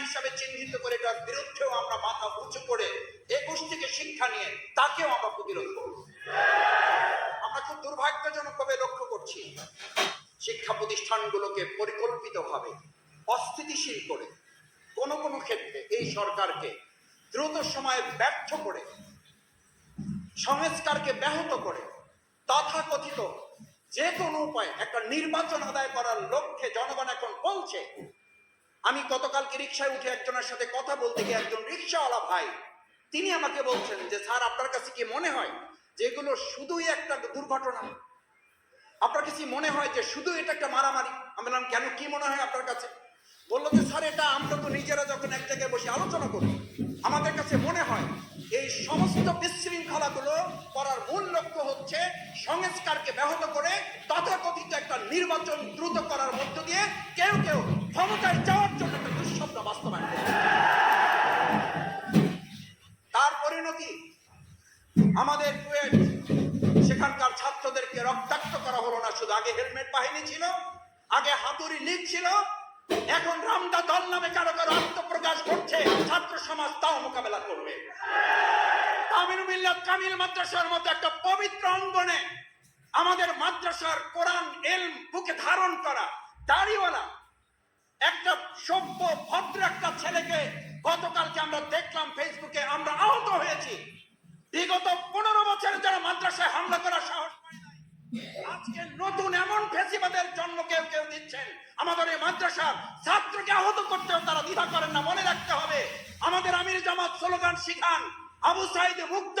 হিসাবে চিহ্নিত করে এটার বিরুদ্ধেও আমরা মাথা উঁচু করে 21 থেকে শিক্ষা নিয়ে তাকেও আমরা প্রতিরোধ করব। আমরা খুব দুর্ভাগ্যজনকভাবে লক্ষ্য করছি শিক্ষা প্রতিষ্ঠানগুলোকে পরিকল্পিতভাবে অস্থিতিশীল করে কোনো কোনো ক্ষেত্রে এই সরকারকে দ্রুত সময়ে ব্যর্থ করে সংস্কারকে ব্যাহত করে তথাকথিত যে কোনো উপায়ে একটা নির্বাচন আদায় করার লক্ষ্যে জনগণ এখন বলছে। আমি গতকালকে রিক্সায় উঠে একজনের সাথে কথা বলতে গিয়ে একজন রিক্সাওয়ালা ভাই তিনি আমাকে বলছেন যে স্যার আপনার কাছে কি মনে হয় যে এগুলো শুধুই একটা দুর্ঘটনা? আপনার কাছে মনে হয় যে শুধু এটা একটা মারামারি? আমি বললাম কেন, কি মনে হয় আপনার কাছে? বললো যে স্যার এটা আমরা তো নিজেরা যখন এক জায়গায় বসে আলোচনা করি আমাদের কাছে মনে হয় এই সমস্ত বিশৃঙ্খলাগুলো করার মূল লক্ষ্য হচ্ছে সংস্কারকে ব্যাহত করে তথাকথিত একটা নির্বাচন দ্রুত করার মধ্য দিয়ে কেউ কেউ ক্ষমতায় যাওয়ার জন্য একটা দুঃস্বপ্ন বাস্তবায়ন করে। তার পরিণতি আমাদের কুয়েট সেখানকার ছাত্রদেরকে রক্তাক্ত করা হলো না। শুধু আগে হেলমেট বাহিনী ছিল, আগে হাতুড়ি লীগ ছিল, এখন রামদা দল নামে কারো কারো আত্মপ্রকাশ করছে। ছাত্র সমাজ তাও মোকাবেলা করবে। আমিরুল মিল্লাত কামিল মাদ্রাসার মতো একটা পবিত্র অঙ্গনে আমাদের মাদ্রাসার কোরআন ইলম বুকে ধারণ করা দাড়িওয়ালা একটা সভ্য ভদ্র একটা ছেলেকে গতকালকে আমরা দেখলাম ফেসবুকে, আমরা আহত হয়েছি। বিগত 15 বছরে যারা মাদ্রাসায় হামলা করার সাহস পায় নাই, আজকে নতুন এমন ফেসিবাদের জন্ম কেউ কেউ দিচ্ছেন। আমাদের এই মাদ্রাসার ছাত্রকে আহত করতেও তারা দ্বিধা করেন না। মনে রাখতে হবে আমাদের আমির জামাত স্লোগান শিখান, আবু সাইদ মুক্ত,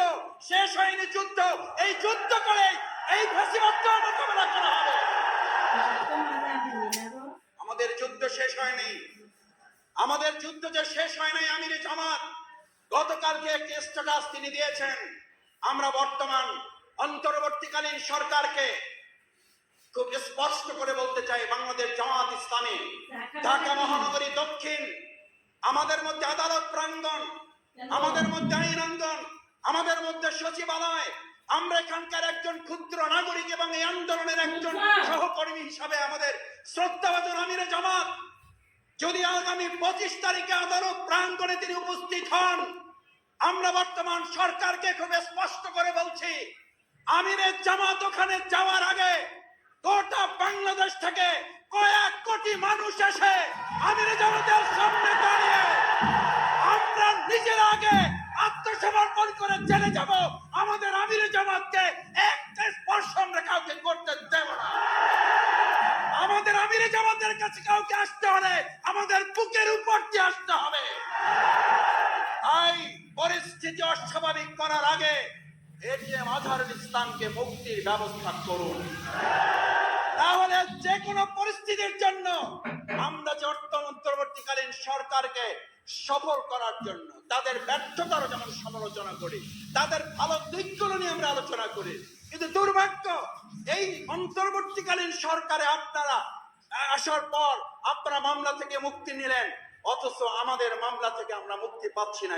শেষ হয়নি যুদ্ধ, এই যুদ্ধ করে এই ফেসিবাদকে মোকাবেলা করা হবে। আমাদের যুদ্ধ শেষ হয়নি, আমাদের যুদ্ধ যে শেষ হয় নাই। আমির জামাত গতকালকে একটি স্ট্যাটাস তিনি দিয়েছেন, আমরা বর্তমান অন্তর্বর্তীকালীন সরকারকে খুব স্পষ্ট করে বলতে চাই, বাংলাদেশ জামাত ইসলামী ঢাকা মহানগরী দক্ষিণ, আমাদের মধ্যে আদালত প্রাঙ্গণ, আমাদের মধ্যে আইন অঙ্গন, আমাদের মধ্যে সচিবালয়, আমরা এখানকার একজন ক্ষুদ্র নাগরিক এবং এই আন্দোলনের একজন সহকর্মী হিসাবে আমাদের শ্রদ্ধাভাজন আমিরে জামাত যদি আগামী 25 তারিখে আদালত প্রাঙ্গণে তিনি উপস্থিত হন, আমরা বর্তমান সরকারকে খুব স্পষ্ট করে বলছি, আমিরের জামাত ওখানে যাওয়ার আগে গোটা বাংলাদেশ থেকে কয়েক কোটি মানুষ এসে আমিরের জামাতের সামনে দাঁড়িয়ে আমরা নিজের আগে আত্মসমর্পণ করে জেলে যাব। আমাদের আমিরের জামাতকে একটা স্পর্শ আমরা কাউকে করতে দেব না। আমাদের আমিরে জামাতের কাছে কাউকে আসতে হলে আমাদের বুকের উপর দিয়ে আসতে হবে। তাই পরিস্থিতি অস্বাভাবিক করার আগে এটিএম আজহারুল ইসলামকে মুক্তির ব্যবস্থা করুন। তাহলে যে কোনো পরিস্থিতির জন্য আমরা যে অন্তর্বর্তীকালীন সরকারকে সফল করার জন্য তাদের ব্যর্থতারও যেমন সমালোচনা করি, তাদের ভালো দিকগুলো নিয়ে আমরা আলোচনা করি, কিন্তু দুর্ভাগ্য এই অন্তর্বর্তীকালীন সরকারে আপনারা আসার পর আপনারা মামলা থেকে মুক্তি নিলেন, অথচ আমাদের মামলা থেকে আমরা মুক্তি পাচ্ছি না।